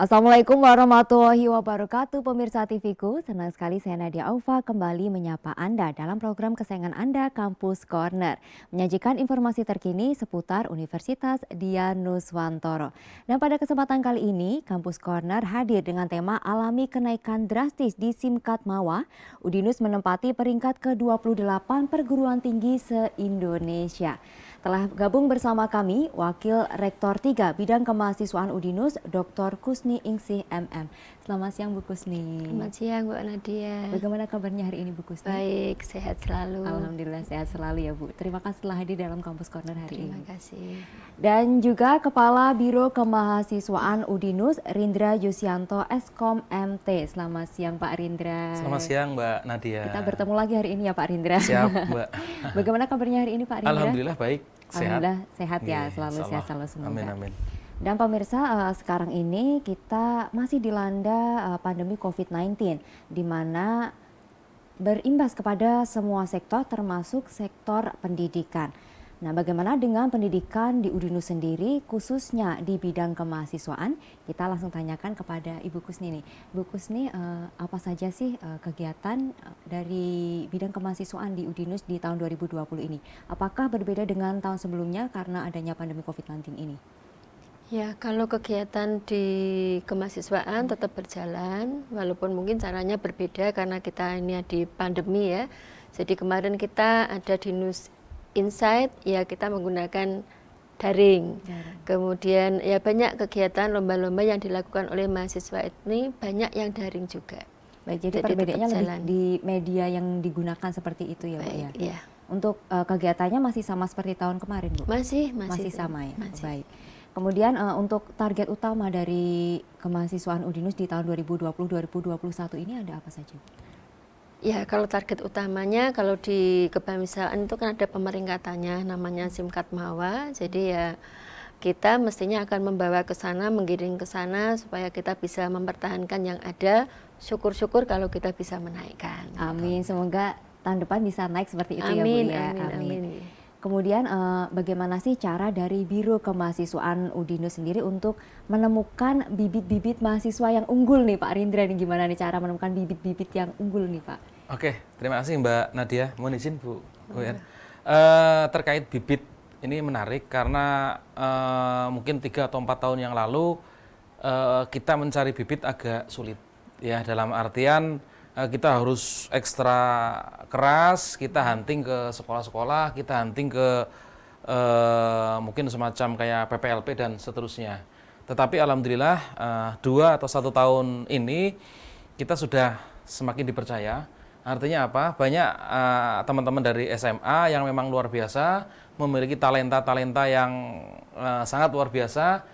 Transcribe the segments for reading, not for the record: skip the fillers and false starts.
Assalamualaikum warahmatullahi wabarakatuh, pemirsa TV-ku. Senang sekali saya Nadia Aufa kembali menyapa Anda dalam program kesayangan Anda, Kampus Corner. Menyajikan informasi terkini seputar Universitas Dian Nuswantoro. Dan pada kesempatan kali ini, Kampus Corner hadir dengan tema alami kenaikan drastis di Simkat Mawa. Udinus menempati peringkat ke-28 perguruan tinggi se-Indonesia. Telah gabung bersama kami Wakil Rektor 3 Bidang Kemahasiswaan Udinus, Dr. Kusni Ingsih MM. Selamat siang Bu Kusni. Selamat siang Bu Nadia. Bagaimana kabarnya hari ini Bu Kusni? Baik, sehat selalu. Alhamdulillah sehat selalu ya Bu. Terima kasih telah hadir dalam Kampus Corner hari ini. Terima kasih. Dan juga Kepala Biro Kemahasiswaan Udinus, Rindra Yusianto Eskom MT. Selamat siang Pak Rindra. Selamat siang Mbak Nadia. Kita bertemu lagi hari ini ya Pak Rindra. Siap Mbak. Bagaimana kabarnya hari ini Pak Rindra? Alhamdulillah baik. Alhamdulillah sehat ya, Iya, selalu insyaallah. sehat selalu semoga. Amin amin. Dan pemirsa, sekarang ini kita masih dilanda pandemi COVID-19, di mana berimbas kepada semua sektor termasuk sektor pendidikan. Nah, bagaimana dengan pendidikan di Udinus sendiri, khususnya di bidang kemahasiswaan? Kita langsung tanyakan kepada Ibu Kusni nih. Bu Kusni, apa saja sih kegiatan dari bidang kemahasiswaan di Udinus di tahun 2020 ini? Apakah berbeda dengan tahun sebelumnya karena adanya pandemi COVID-19 ini? Ya, kalau kegiatan di kemahasiswaan tetap berjalan, walaupun mungkin caranya berbeda karena kita ini di pandemi ya. Jadi kemarin kita ada di Nus Insight, ya kita menggunakan daring. Kemudian ya banyak kegiatan lomba-lomba yang dilakukan oleh mahasiswa ini banyak yang daring juga. Baik, jadi perbedaannya lebih di media yang digunakan seperti itu ya Bu ya? Iya. Untuk kegiatannya masih sama seperti tahun kemarin Bu? Masih sama ya? masih. Baik. Kemudian untuk target utama dari kemahasiswaan Udinus di tahun 2020-2021 ini ada apa saja? Ya, kalau target utamanya, kalau di kebahasaan itu kan ada pemeringkatannya, namanya Simkat Mawa. Jadi ya kita mestinya akan membawa ke sana, menggiring ke sana supaya kita bisa mempertahankan yang ada. Syukur-syukur kalau kita bisa menaikkan. Amin, semoga tahun depan bisa naik seperti itu Amin, ya Bu ya. amin. Kemudian bagaimana sih cara dari Biro Kemahasiswaan Udinus sendiri untuk menemukan bibit-bibit mahasiswa yang unggul nih Pak Rindra? Nih gimana nih cara menemukan bibit-bibit yang unggul nih Pak? Oke, terima kasih Mbak Nadia. Mohon izin Bu. Terkait bibit ini menarik karena mungkin 3 atau 4 tahun yang lalu kita mencari bibit agak sulit. Ya, dalam artian kita harus ekstra keras, kita hunting ke sekolah-sekolah, kita hunting ke mungkin semacam kayak PPLP dan seterusnya. Tetapi alhamdulillah 2 atau 1 tahun ini kita sudah semakin dipercaya. Artinya apa? Banyak teman-teman dari SMA yang memang luar biasa, memiliki talenta-talenta yang sangat luar biasa,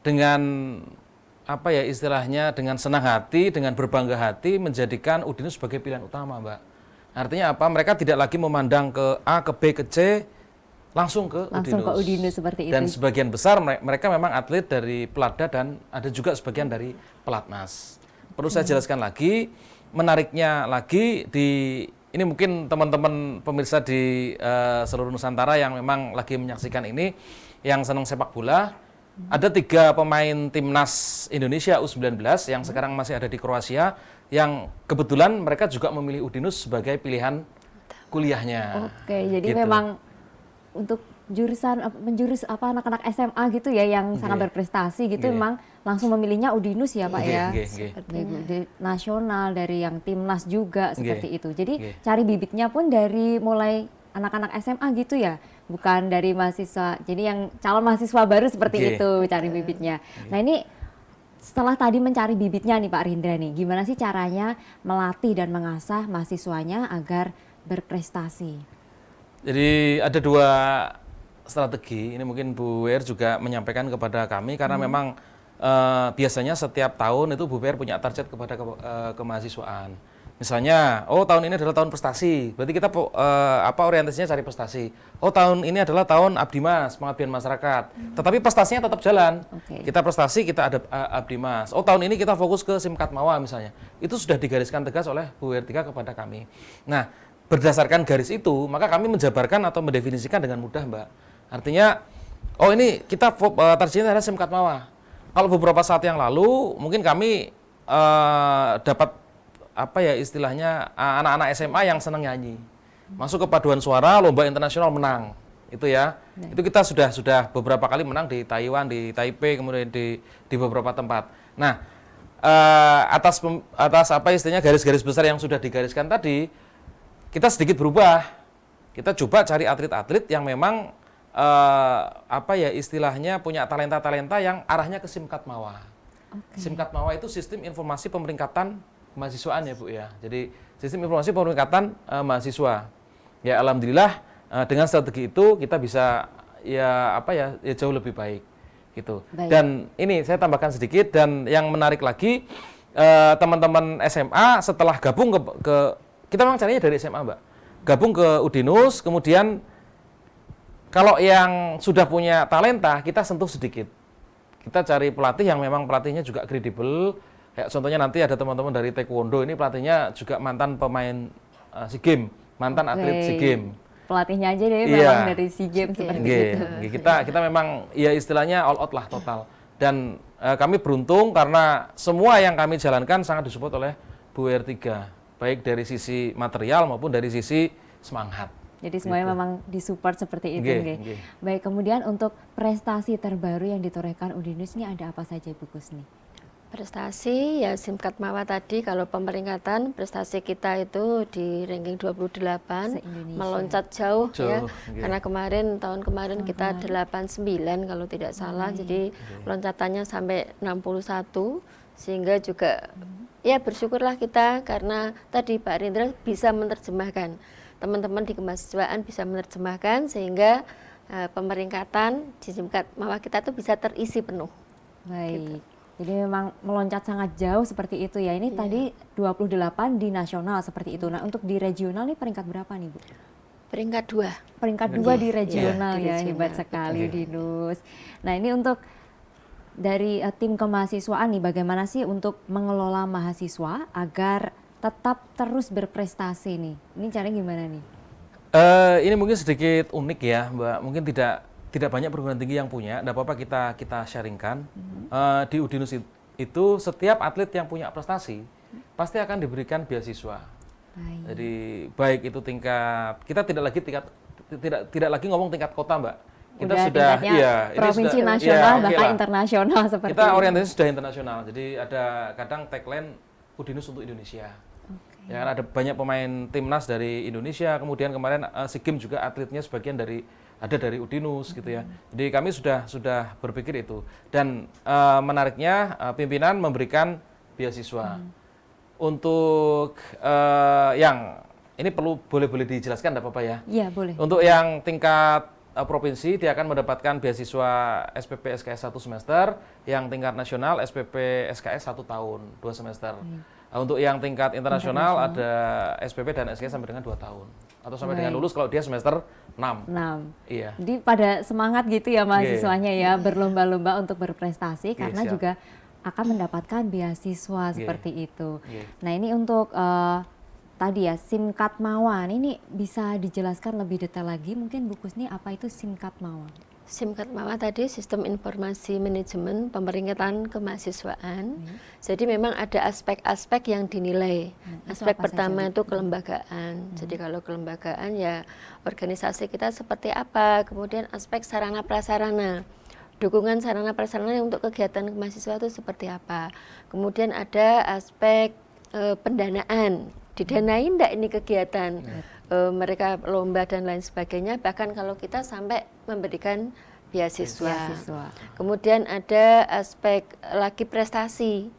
dengan apa ya istilahnya, dengan senang hati, dengan berbangga hati menjadikan Udinus sebagai pilihan utama Mbak. Artinya apa? Mereka tidak lagi memandang ke A, ke B, ke C, langsung ke Udinus seperti itu. Dan sebagian besar mereka memang atlet dari Pelada dan ada juga sebagian dari Pelatnas. Perlu saya jelaskan lagi, menariknya lagi ini mungkin teman-teman pemirsa di seluruh Nusantara yang memang lagi menyaksikan ini, yang senang sepak bola. Ada 3 pemain timnas Indonesia U19 yang sekarang masih ada di Kroasia, yang kebetulan mereka juga memilih Udinus sebagai pilihan kuliahnya. Oke, jadi gitu. memang untuk menjurus anak-anak SMA gitu ya yang sangat berprestasi gitu, memang langsung memilihnya Udinus ya Pak ya. Di nasional, dari yang timnas juga seperti itu. Jadi cari bibitnya pun dari mulai anak-anak SMA gitu ya, bukan dari mahasiswa. Jadi yang calon mahasiswa baru seperti itu cari bibitnya. Nah ini setelah tadi mencari bibitnya nih Pak Rindra nih, gimana sih caranya melatih dan mengasah mahasiswanya agar berprestasi? Jadi ada 2 strategi, ini mungkin Bu Wer juga menyampaikan kepada kami karena memang biasanya setiap tahun itu Bu Wer punya target kepada kemahasiswaan. Misalnya, oh tahun ini adalah tahun prestasi, berarti kita orientasinya cari prestasi. Oh tahun ini adalah tahun Abdimas, pengabdian masyarakat. Tetapi prestasinya tetap jalan. Kita prestasi, kita ada Abdimas. Oh tahun ini kita fokus ke Simkat Mawa misalnya. Itu sudah digariskan tegas oleh Bu Wertika kepada kami. Nah, berdasarkan garis itu, maka kami menjabarkan atau mendefinisikan dengan mudah Mbak. Artinya, oh ini kita targetnya adalah Simkat Mawa. kalau beberapa saat yang lalu mungkin kami dapat apa ya istilahnya anak-anak SMA yang senang nyanyi. Masuk ke paduan suara, lomba internasional menang. Itu ya. Itu kita sudah beberapa kali menang di Taiwan, di Taipei, kemudian di beberapa tempat. Nah, atas apa istilahnya garis-garis besar yang sudah digariskan tadi, kita sedikit berubah. Kita coba cari atlet-atlet yang memang apa ya istilahnya punya talenta-talenta yang arahnya ke Simkatmawa. Simkatmawa itu sistem informasi pemeringkatan mahasiswaan ya Bu ya. Jadi sistem informasi pemeringkatan mahasiswa. Ya alhamdulillah dengan strategi itu kita bisa ya apa ya jauh lebih baik gitu. Baik. Dan ini saya tambahkan sedikit dan yang menarik lagi teman-teman SMA setelah gabung ke kita memang carinya dari SMA Mbak. Gabung ke Udinus kemudian kalau yang sudah punya talenta kita sentuh sedikit. Kita cari pelatih yang memang pelatihnya juga kredibel. Kayak contohnya nanti ada teman-teman dari Taekwondo ini pelatihnya juga mantan pemain SEA Games, mantan atlet SEA Games. Pelatihnya aja deh memang dari SEA Games seperti itu. Kita memang ya istilahnya all out lah total. Dan kami beruntung karena semua yang kami jalankan sangat disupport oleh Bu R3, baik dari sisi material maupun dari sisi semangat. Jadi semuanya memang disupport seperti itu. Baik, kemudian untuk prestasi terbaru yang ditorehkan Udinus ini ada apa saja Bu Kusni? Prestasi ya Simkatmawa tadi, kalau pemeringkatan prestasi kita itu di ranking 28, meloncat jauh ya. Karena tahun kemarin kita 89 kalau tidak salah, jadi loncatannya sampai 61, sehingga juga ya bersyukurlah kita karena tadi Pak Rindra bisa menerjemahkan, teman-teman di kemahasiswaan bisa menerjemahkan sehingga pemeringkatan di Simkatmawa kita tuh bisa terisi penuh. Baik. Gitu. Jadi memang meloncat sangat jauh seperti itu ya. Ini tadi 28 di nasional seperti itu. Nah, untuk di regional nih peringkat berapa nih, Bu? Peringkat 2. Peringkat 2 di regional di ya. regional. Hebat sekali Dinus. Nah, ini untuk dari tim kemahasiswaan nih, bagaimana sih untuk mengelola mahasiswa agar tetap terus berprestasi nih? Ini caranya gimana nih? Ini mungkin sedikit unik ya, Mbak. Mungkin tidak banyak perguruan tinggi yang punya. Tidak apa-apa kita sharingkan. Di Udinus itu setiap atlet yang punya prestasi pasti akan diberikan beasiswa. Baik. Jadi baik itu tingkat kita tidak lagi ngomong tingkat kota, Mbak. Kita sudah provinsi nasional bahkan internasional seperti kita orientasi sudah internasional. Jadi ada kadang tagline Udinus untuk Indonesia. Ya kan ada banyak pemain timnas dari Indonesia, kemudian kemarin SEA Games juga atletnya sebagian ada dari Udinus gitu ya. Jadi kami sudah berpikir itu. Dan menariknya pimpinan memberikan beasiswa. Untuk yang ini boleh dijelaskan enggak apa-apa ya? Iya, boleh. Untuk yang tingkat provinsi dia akan mendapatkan beasiswa SPP SKS 1 semester, yang tingkat nasional SPP SKS 1 tahun, 2 semester. Untuk yang tingkat internasional ada SPP dan SKS sampai dengan 2 tahun. Atau sampai dengan lulus kalau dia semester 6. Iya. Jadi pada semangat gitu ya mahasiswanya ya, berlomba-lomba untuk berprestasi karena juga akan mendapatkan beasiswa seperti itu. Nah, ini untuk tadi ya Simkatmawa, ini bisa dijelaskan lebih detail lagi mungkin Bu Kusni apa itu Simkatmawa? Simkatmawa tadi sistem informasi manajemen pemeringkatan kemahasiswaan. Jadi memang ada aspek-aspek yang dinilai. Aspek pertama itu kelembagaan. Jadi kalau kelembagaan ya organisasi kita seperti apa. Kemudian aspek sarana prasarana. Dukungan sarana prasarana untuk kegiatan mahasiswa itu seperti apa. Kemudian ada aspek pendanaan. Didanai enggak ini kegiatan? Mereka lomba dan lain sebagainya, bahkan kalau kita sampai memberikan beasiswa. Kemudian ada aspek lagi prestasi.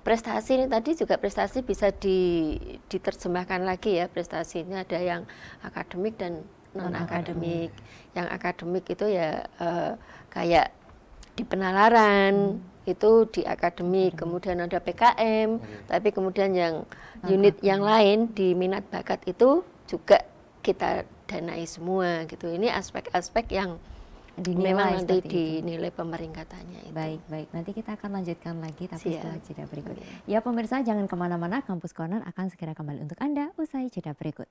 Prestasi ini tadi juga prestasi bisa diterjemahkan lagi ya, prestasinya ada yang akademik dan non akademik. Yang akademik itu ya kayak di penalaran itu di akademik, kemudian ada PKM, tapi kemudian yang unit yang lain di minat bakat itu juga kita danai semua gitu. Ini aspek-aspek yang memang nanti dinilai pemeringkatannya itu. Baik. Nanti kita akan lanjutkan lagi tapi setelah jeda berikut. Ya pemirsa jangan kemana-mana, Kampus Corner akan segera kembali untuk Anda usai jeda berikut.